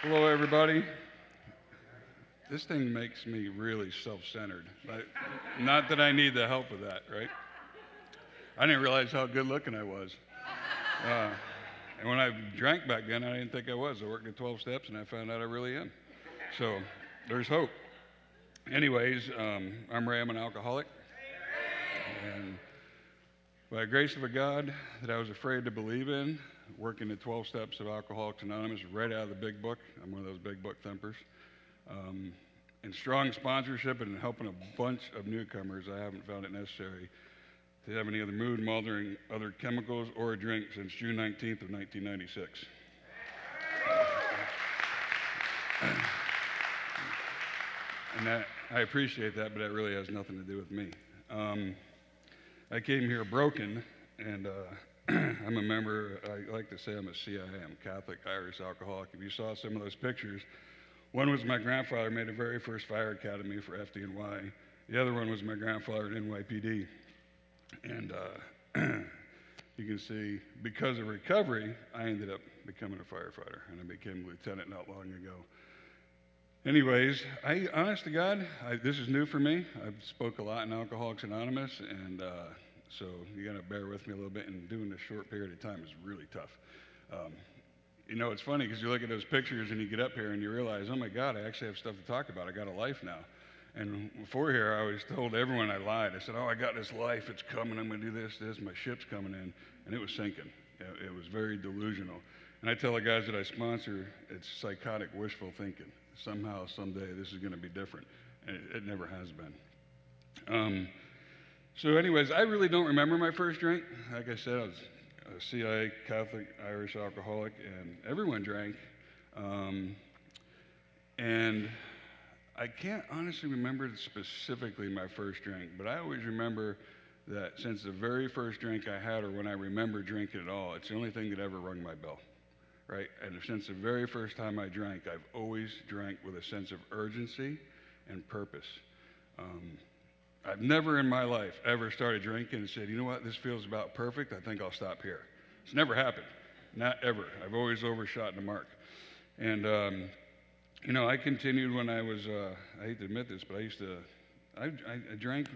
Hello, everybody. This thing makes me really self-centered. Not that I need the help with that, right? I didn't realize how good looking I was. Uh, and when I drank back then, I didn't think I was. I worked at 12 Steps, and I found out I really am. So there's hope. Anyways, I'm Ray. I'm an alcoholic. And by the grace of a God that I was afraid to believe in, working the 12 Steps of Alcoholics Anonymous right out of the big book. I'm one of those big book thumpers. And strong sponsorship and helping a bunch of newcomers, I haven't found it necessary to have any other mood-altering other chemicals or a drink since June 19th of 1996. And I appreciate that, but that really has nothing to do with me. I came here broken, and I'm a member, I like to say I'm a CIA, I'm Catholic Irish alcoholic. If you saw some of those pictures, one was my grandfather made the very first fire academy for FDNY. The other one was my grandfather at NYPD. And you can see, because of recovery, I ended up becoming a firefighter, and I became a lieutenant not long ago. Anyways, honest to God, this is new for me. I've spoke a lot in Alcoholics Anonymous, and so you got to bear with me a little bit. And doing this short period of time is really tough. You know, it's funny because you look at those pictures and you get up here and you realize, oh my God, I actually have stuff to talk about. I got a life now. And before here, I always told everyone I lied. I said, oh, I got this life. It's coming. I'm going to do this. My ship's coming in. And it was sinking. It was very delusional. And I tell the guys that I sponsor, it's psychotic wishful thinking. Somehow, someday, this is going to be different. And it never has been. So anyways, I really don't remember my first drink. Like I said, I was a CIA Catholic Irish alcoholic, and everyone drank. And I can't honestly remember specifically my first drink, but I always remember that since the very first drink I had, or when I remember drinking at all, it's the only thing that ever rung my bell, right? And since the very first time I drank, I've always drank with a sense of urgency and purpose. I've never in my life ever started drinking and said, you know what, this feels about perfect, I think I'll stop here. It's never happened, not ever. I've always overshot the mark. And you know, I continued when I was, I hate to admit this, but I drank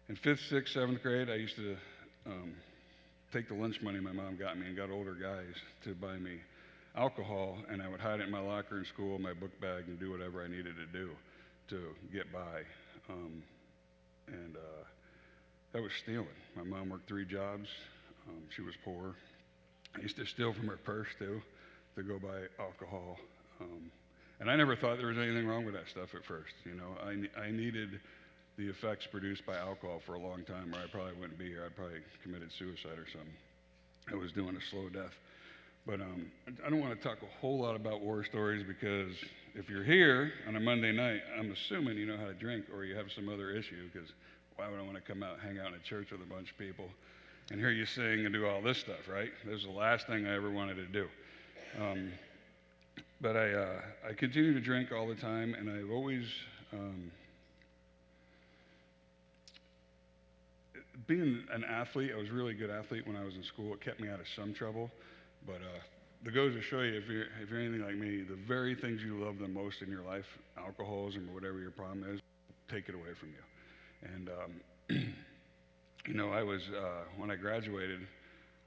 in 5th, 6th, 7th grade. I used to take the lunch money my mom got me and got older guys to buy me alcohol, and I would hide it in my locker in school, my book bag, and do whatever I needed to do to get by. That was stealing. My mom worked 3 jobs. She was poor. I used to steal from her purse, too, to go buy alcohol. And I never thought there was anything wrong with that stuff at first. You know, I needed the effects produced by alcohol for a long time, or I probably wouldn't be here. I'd probably committed suicide or something. I was doing a slow death. But I don't want to talk a whole lot about war stories, because if you're here on a Monday night, I'm assuming you know how to drink, or you have some other issue, because why would I want to come out and hang out in a church with a bunch of people and hear you sing and do all this stuff, right? This is the last thing I ever wanted to do. But I continue to drink all the time, and I've always, being an athlete, I was a really good athlete when I was in school. It kept me out of some trouble. But that goes to show you, if you're anything like me, the very things you love the most in your life, alcoholism or whatever your problem is, take it away from you. And you know, I was when I graduated,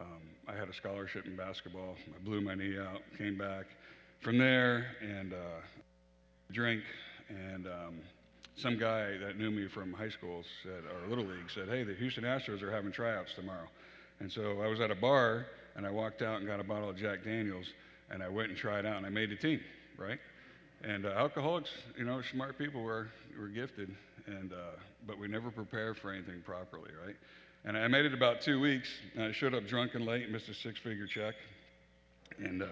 I had a scholarship in basketball. I blew my knee out, came back from there, and drank. And some guy that knew me from high school said, or Little League, said, hey, the Houston Astros are having tryouts tomorrow. And so I was at a bar, and I walked out and got a bottle of Jack Daniels, and I went and tried out, and I made the team, right? And alcoholics, you know, smart people were gifted, and but we never prepare for anything properly, right? And I made it about 2 weeks, and I showed up drunk and late, missed a 6-figure check, and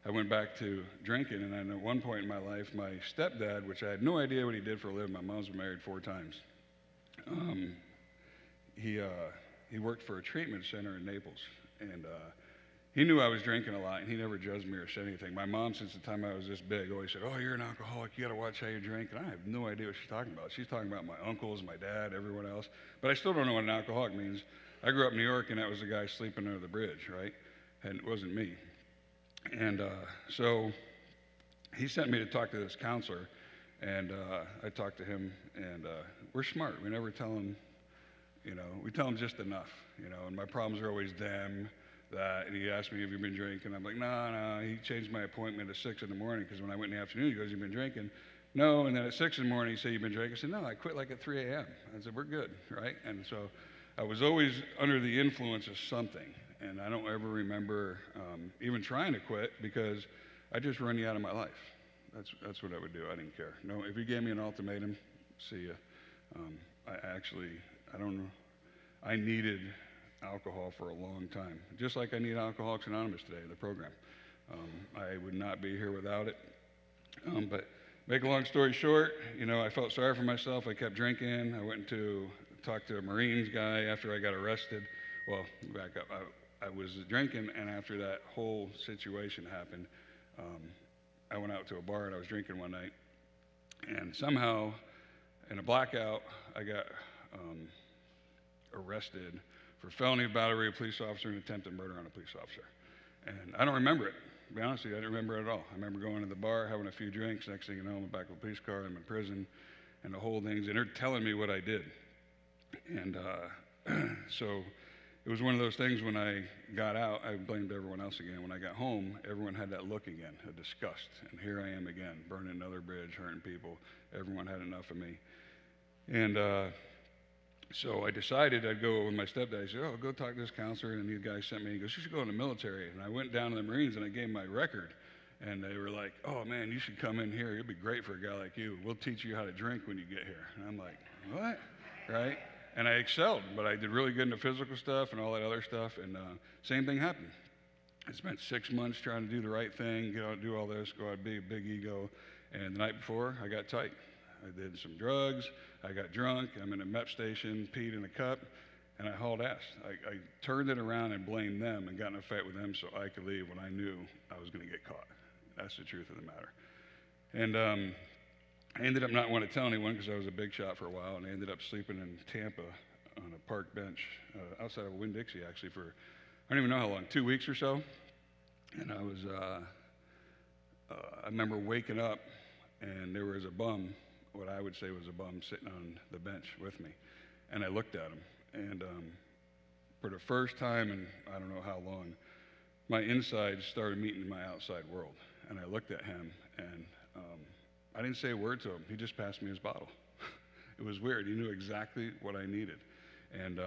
I went back to drinking. And then at one point in my life, my stepdad, which I had no idea what he did for a living, my mom's been married 4 times, he worked for a treatment center in Naples, and he knew I was drinking a lot, and he never judged me or said anything. My mom, since the time I was this big, always said, oh, you're an alcoholic, you gotta watch how you drink. And I have no idea what she's talking about. She's talking about my uncles, my dad, everyone else. But I still don't know what an alcoholic means. I grew up in New York, and that was the guy sleeping under the bridge, right? and it wasn't me. And so he sent me to talk to this counselor, and I talked to him, and we're smart. We never tell him, we tell him just enough, and my problems are always them, that, and he asked me, have you been drinking? I'm like, no, he changed my appointment to 6 in the morning, because when I went in the afternoon, he goes, you been drinking? No, and then at 6 in the morning, he said, you've been drinking? I said, no, I quit like at 3 a.m. I said, we're good, right? And so I was always under the influence of something, and I don't ever remember even trying to quit, because I just run you out of my life. That's what I would do. I didn't care. No, if you gave me an ultimatum, see ya. I don't know. I needed alcohol for a long time, just like I need Alcoholics Anonymous today, the program. I would not be here without it. But make a long story short, I felt sorry for myself. I kept drinking. I went to talk to a Marines guy after I got arrested. Well, back up. I was drinking, and after that whole situation happened, I went out to a bar and I was drinking one night, and somehow, in a blackout, I got arrested for felony battery of a police officer and attempted murder on a police officer. And I don't remember it. To be honest with you, I didn't remember it at all. I remember going to the bar, having a few drinks. Next thing you know, I'm in the back of a police car. I'm in prison, and the whole thing's, and they're telling me what I did. And so it was one of those things. When I got out, I blamed everyone else again. When I got home, everyone had that look again, a disgust. And here I am again, burning another bridge, hurting people. Everyone had enough of me. And so I decided I'd go with my stepdad. He said, oh, go talk to this counselor. And these guys sent me, he goes, you should go in the military. And I went down to the Marines, and I gave them my record. And they were like, oh, man, you should come in here. It'd be great for a guy like you. We'll teach you how to drink when you get here. And I'm like, what? Right? And I excelled, but I did really good in the physical stuff and all that other stuff. And same thing happened. I spent 6 months trying to do the right thing, get out, do all this, go out, be a big ego. And the night before, I got tight. I did some drugs. I got drunk. I'm in a MEP station, peed in a cup, and I hauled ass. I turned it around and blamed them and got in a fight with them so I could leave when I knew I was going to get caught. That's the truth of the matter. And I ended up not wanting to tell anyone because I was a big shot for a while, and I ended up sleeping in Tampa on a park bench outside of Winn-Dixie, actually, for I don't even know how long, 2 weeks or so. And I was, I remember waking up, and there was a bum, what I would say was a bum, sitting on the bench with me. And I looked at him, and for the first time in I don't know how long, my insides started meeting my outside world. And I looked at him, and I didn't say a word to him. He just passed me his bottle. It was weird. He knew exactly what I needed. And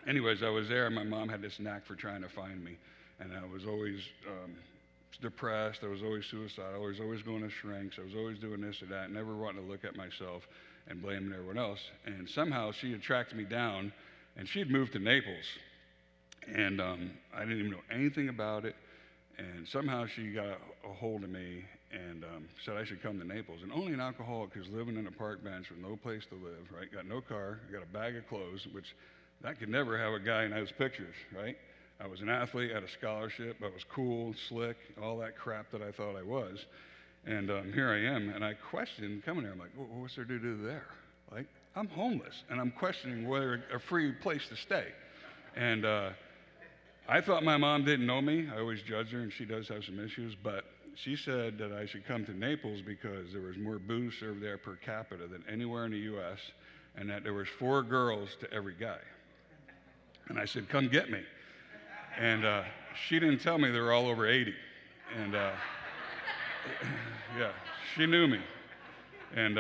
anyways, I was there, and my mom had this knack for trying to find me. And I was always depressed. I was always suicidal. I was always going to shrinks. I was always doing this or that, never wanting to look at myself and blaming everyone else. And somehow she had tracked me down, and she had moved to Naples. And I didn't even know anything about it. And somehow she got a hold of me and said I should come to Naples. And only an alcoholic who's living in a park bench with no place to live, right? Got no car, got a bag of clothes, which that could never have a guy in those pictures, right? I was an athlete, had a scholarship, I was cool, slick, all that crap that I thought I was. And here I am, and I questioned coming here. I'm like, well, what's there to do there? Like, I'm homeless, and I'm questioning whether a free place to stay. And I thought my mom didn't know me. I always judge her, and she does have some issues, but she said that I should come to Naples because there was more booze served there per capita than anywhere in the U.S., and that there was 4 girls to every guy. And I said, come get me. And she didn't tell me they were all over 80. And yeah, she knew me. And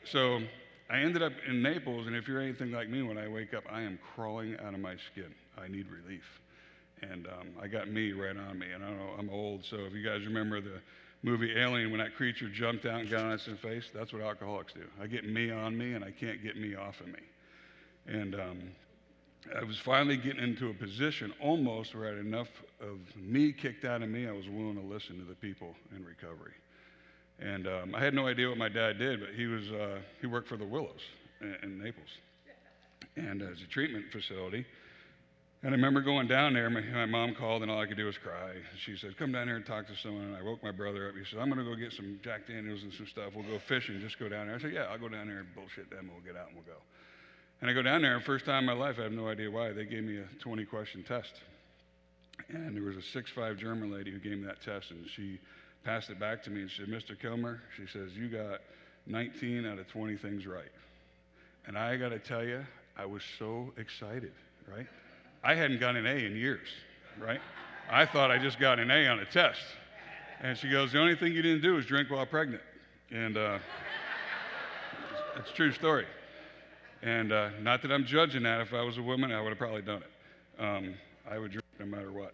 so I ended up in Naples, and if you're anything like me, when I wake up, I am crawling out of my skin. I need relief. And I got me right on me. And I don't know, I'm old, so if you guys remember the movie Alien, when that creature jumped out and got on its face, that's what alcoholics do. I get me on me, and I can't get me off of me. And I was finally getting into a position almost where I had enough of me kicked out of me, I was willing to listen to the people in recovery. And I had no idea what my dad did, but he worked for the Willows in Naples, and as a treatment facility. And I remember going down there, my mom called, and all I could do was cry. She said, come down here and talk to someone. And I woke my brother up. He said, I'm going to go get some Jack Daniels and some stuff. We'll go fishing. Just go down there. I said, yeah, I'll go down there and bullshit them, and we'll get out and we'll go. And I go down there, and first time in my life, I have no idea why. They gave me a 20-question test. And there was a 6'5" German lady who gave me that test, and she passed it back to me and said, Mr. Kilmer, she says, you got 19 out of 20 things right. And I got to tell you, I was so excited, right? I hadn't got an A in years, right? I thought I just got an A on a test. And she goes, the only thing you didn't do is drink while pregnant. And it's a true story. And not that I'm judging that. If I was a woman, I would have probably done it. I would drink no matter what.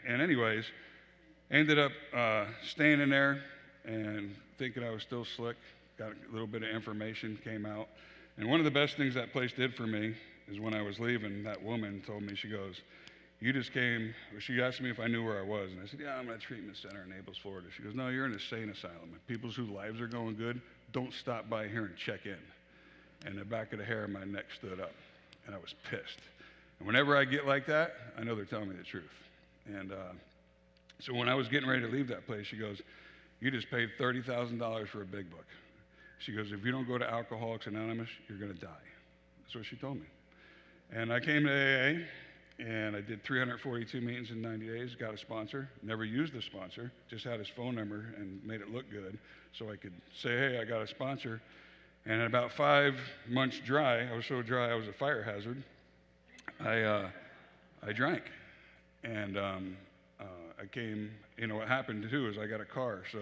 And anyways, ended up staying in there and thinking I was still slick. Got a little bit of information, came out. And one of the best things that place did for me is when I was leaving, that woman told me, she goes, you just came, she asked me if I knew where I was. And I said, yeah, I'm at a treatment center in Naples, Florida. She goes, no, you're in a sane asylum. And people whose lives are going good don't stop by here and check in. And the back of the hair of my neck stood up. And I was pissed. And whenever I get like that, I know they're telling me the truth. And so when I was getting ready to leave that place, she goes, you just paid $30,000 for a big book. She goes, if you don't go to Alcoholics Anonymous, you're going to die. That's what she told me. And I came to AA, and I did 342 meetings in 90 days, got a sponsor, never used the sponsor, just had his phone number and made it look good so I could say, hey, I got a sponsor. And at about 5 months dry, I was so dry I was a fire hazard, I drank. And I came, what happened too is I got a car, so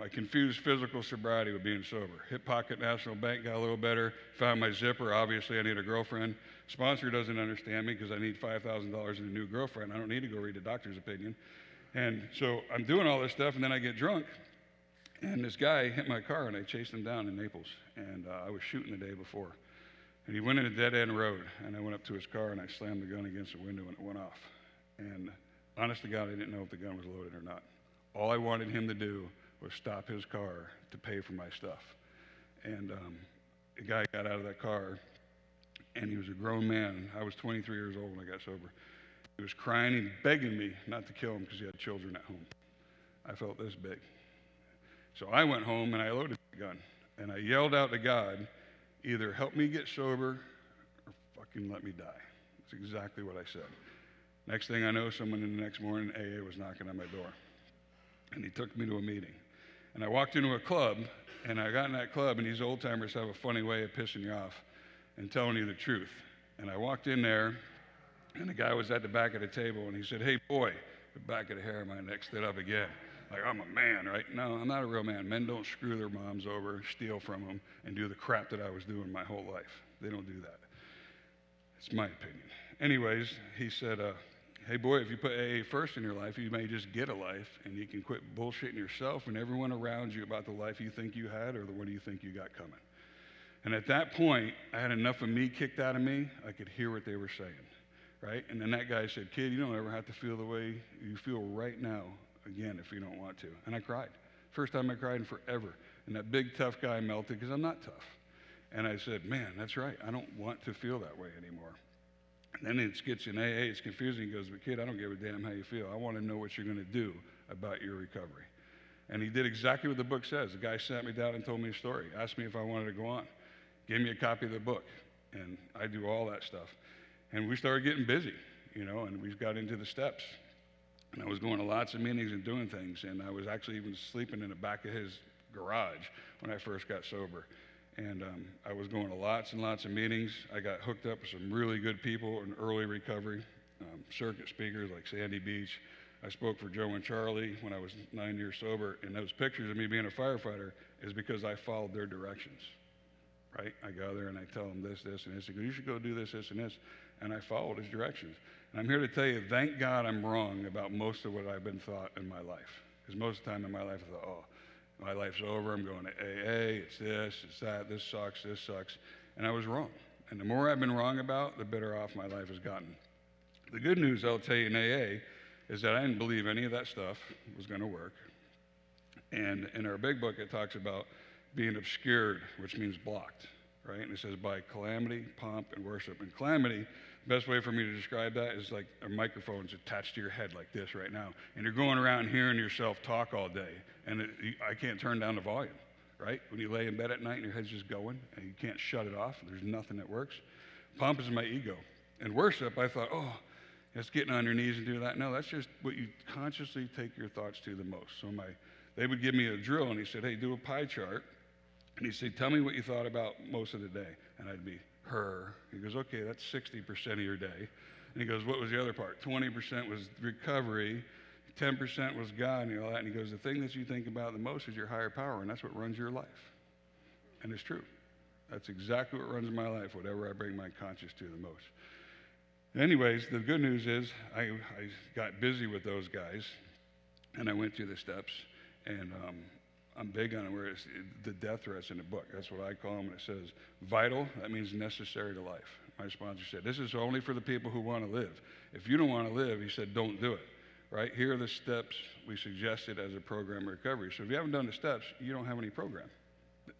I confused physical sobriety with being sober. Hip pocket National Bank, got a little better. Found my zipper. Obviously, I need a girlfriend. Sponsor doesn't understand me because I need $5,000 in a new girlfriend. I don't need to go read a doctor's opinion. And so I'm doing all this stuff, and then I get drunk. And this guy hit my car, and I chased him down in Naples. And I was shooting the day before. And he went in a dead-end road, and I went up to his car, and I slammed the gun against the window, and it went off. And honest to God, I didn't know if the gun was loaded or not. All I wanted him to do was stop his car to pay for my stuff. And the guy got out of that car, and he was a grown man. I was 23 years old when I got sober. He was crying and begging me not to kill him because he had children at home. I felt this big. So I went home and I loaded the gun, and I yelled out to God, either help me get sober or fucking let me die. That's exactly what I said. Next thing I know, someone in the next morning, AA was knocking on my door. And he took me to a meeting. And I walked into a club, and I got in that club, and these old-timers have a funny way of pissing you off and telling you the truth. And I walked in there, and the guy was at the back of the table, and he said, hey, boy, the back of the hair of my neck stood up again. Like, I'm a man, right? No, I'm not a real man. Men don't screw their moms over, steal from them, and do the crap that I was doing my whole life. They don't do that. It's my opinion. Anyways, he said, hey, boy, if you put AA first in your life, you may just get a life, and you can quit bullshitting yourself and everyone around you about the life you think you had or the one you think you got coming. And at that point, I had enough of me kicked out of me, I could hear what they were saying, right? And then that guy said, kid, you don't ever have to feel the way you feel right now again if you don't want to. And I cried. First time I cried in forever. And that big, tough guy melted because I'm not tough. And I said, man, that's right. I don't want to feel that way anymore. And then it gets in AA, it's confusing. He goes, but kid, I don't give a damn how you feel. I want to know what you're going to do about your recovery. And he did exactly what the book says. The guy sat me down and told me a story, asked me if I wanted to go on, gave me a copy of the book, and I do all that stuff. And we started getting busy, and we got into the steps. And I was going to lots of meetings and doing things, and I was actually even sleeping in the back of his garage when I first got sober. And I was going to lots and lots of meetings. I got hooked up with some really good people in early recovery, circuit speakers like Sandy Beach. I spoke for Joe and Charlie when I was 9 years sober, and those pictures of me being a firefighter is because I followed their directions, right? I go there and I tell them this, and this. They go, you should go do this, and this. And I followed his directions. And I'm here to tell you, thank God I'm wrong about most of what I've been taught in my life. Because most of the time in my life, I thought, oh, my life's over, I'm going to AA, it's this, it's that, this sucks. And I was wrong. And the more I've been wrong about, the better off my life has gotten. The good news I'll tell you in AA is that I didn't believe any of that stuff was going to work. And in our big book, it talks about being obscured, which means blocked, right? And it says by calamity, pomp, and worship. And calamity, the best way for me to describe that is like a microphone's attached to your head like this right now. And you're going around hearing yourself talk all day. And I can't turn down the volume, right? When you lay in bed at night and your head's just going and you can't shut it off, there's nothing that works. Pomp is my ego. And worship, I thought, oh, That's getting on your knees and do that. No, that's just what you consciously take your thoughts to the most. So they would give me a drill, and he said, hey, do a pie chart. And he'd say, tell me what you thought about most of the day. And I'd be, her. He goes, okay, that's 60% of your day. And he goes, what was the other part? 20% was recovery, 10% was God and all that. And he goes, the thing that you think about the most is your higher power, and that's what runs your life. And it's true. That's exactly what runs my life, whatever I bring my conscience to the most. Anyways, the good news is I got busy with those guys, and I went through the steps, and I'm big on it, where it's the death threats in the book. That's what I call them. And it says vital, that means necessary to life. My sponsor said, this is only for the people who want to live. If you don't want to live, he said, don't do it. Right? Here are the steps we suggested as a program of recovery. So if you haven't done the steps, you don't have any program.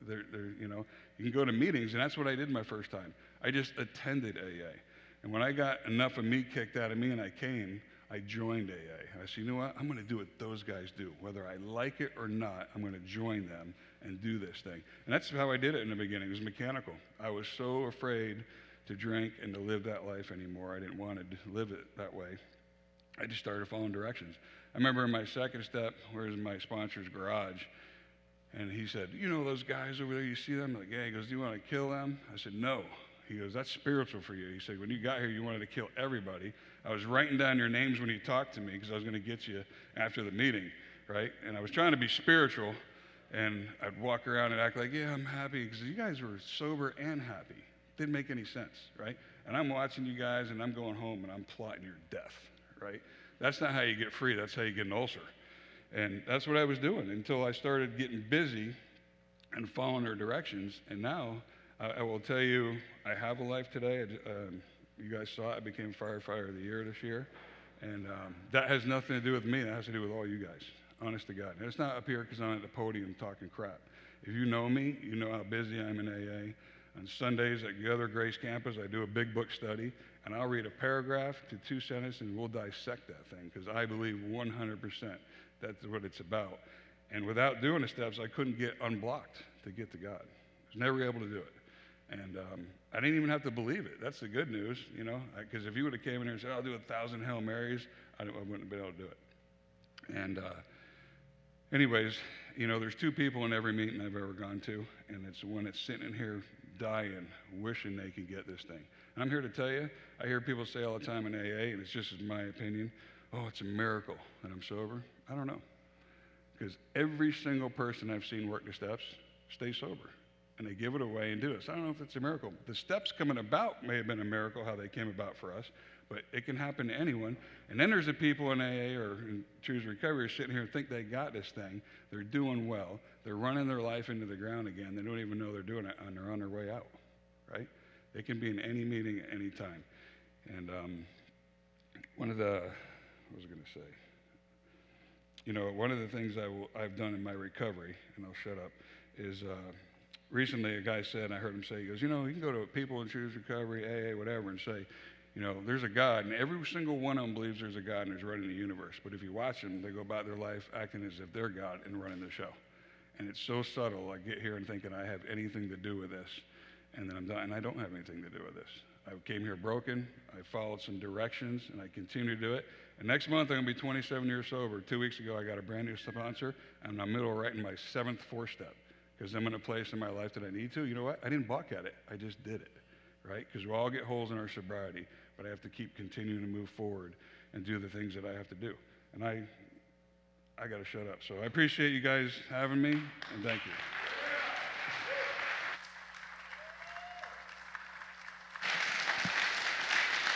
You know, you can go to meetings, and that's what I did my first time. I just attended AA. And when I got enough of me kicked out of me and I came, I joined AA. I said, you know what? I'm going to do what those guys do. Whether I like it or not, I'm going to join them and do this thing. And that's how I did it in the beginning. It was mechanical. I was so afraid to drink and to live that life anymore. I didn't want to live it that way. I just started following directions. I remember in my second step, where's my sponsor's garage, and he said, you know those guys over there, you see them? I'm like, yeah. He goes, do you want to kill them? I said, no. He goes, that's spiritual for you. He said, when you got here, you wanted to kill everybody. I was writing down your names when you talked to me because I was going to get you after the meeting, right? And I was trying to be spiritual, and I'd walk around and act like, yeah, I'm happy, because you guys were sober and happy. Didn't make any sense, right? And I'm watching you guys, and I'm going home, and I'm plotting your death, right? That's not how you get free. That's how you get an ulcer. And that's what I was doing until I started getting busy and following their directions. And now, I will tell you, I have a life today. You guys saw it. I became firefighter of the year this year. And that has nothing to do with me. That has to do with all you guys, honest to God. And it's not up here because I'm at the podium talking crap. If you know me, you know how busy I'm in AA. On Sundays at the other Grace campus, I do a big book study, and I'll read a paragraph to 2 sentences, and we'll dissect that thing, because I believe 100% that's what it's about. And without doing the steps, I couldn't get unblocked to get to God. I was never able to do it. And I didn't even have to believe it. That's the good news, you know, because if you would have came in here and said, I'll do 1,000 Hail Marys, I wouldn't have been able to do it. And anyways, you know, there's 2 people in every meeting I've ever gone to, and it's the one that's sitting in here dying, wishing they could get this thing. And I'm here to tell you, I hear people say all the time in AA, and it's just my opinion, oh, it's a miracle that I'm sober. I don't know. Because every single person I've seen work the steps stay sober. And they give it away and do it. So I don't know if it's a miracle. The steps coming about may have been a miracle, how they came about for us, but it can happen to anyone. And then there's the people in AA or in Choose Recovery sitting here and think they got this thing. They're doing well. They're running their life into the ground again. They don't even know they're doing it, and they're on their way out, right? They can be in any meeting at any time. And what was I going to say? You know, one of the things I've done in my recovery, and I'll shut up, is recently a guy said, and I heard him say, he goes, you know, you can go to people in Choose Recovery, AA, whatever, and say, you know, there's a God, and every single one of them believes there's a God and is running the universe. But if you watch them, they go about their life acting as if they're God and running the show. And it's so subtle. I get here and thinking I have anything to do with this, and then I'm done, and I don't have anything to do with this. I came here broken. I followed some directions, and I continue to do it. And next month, I'm going to be 27 years sober. 2 weeks ago, I got a brand new sponsor, and I'm in the middle of writing my 7th 4-step. Because I'm in a place in my life that I need to. You know what? I didn't balk at it. I just did it, right? Because we all get holes in our sobriety, but I have to keep continuing to move forward and do the things that I have to do. And I got to shut up. So I appreciate you guys having me, and thank you.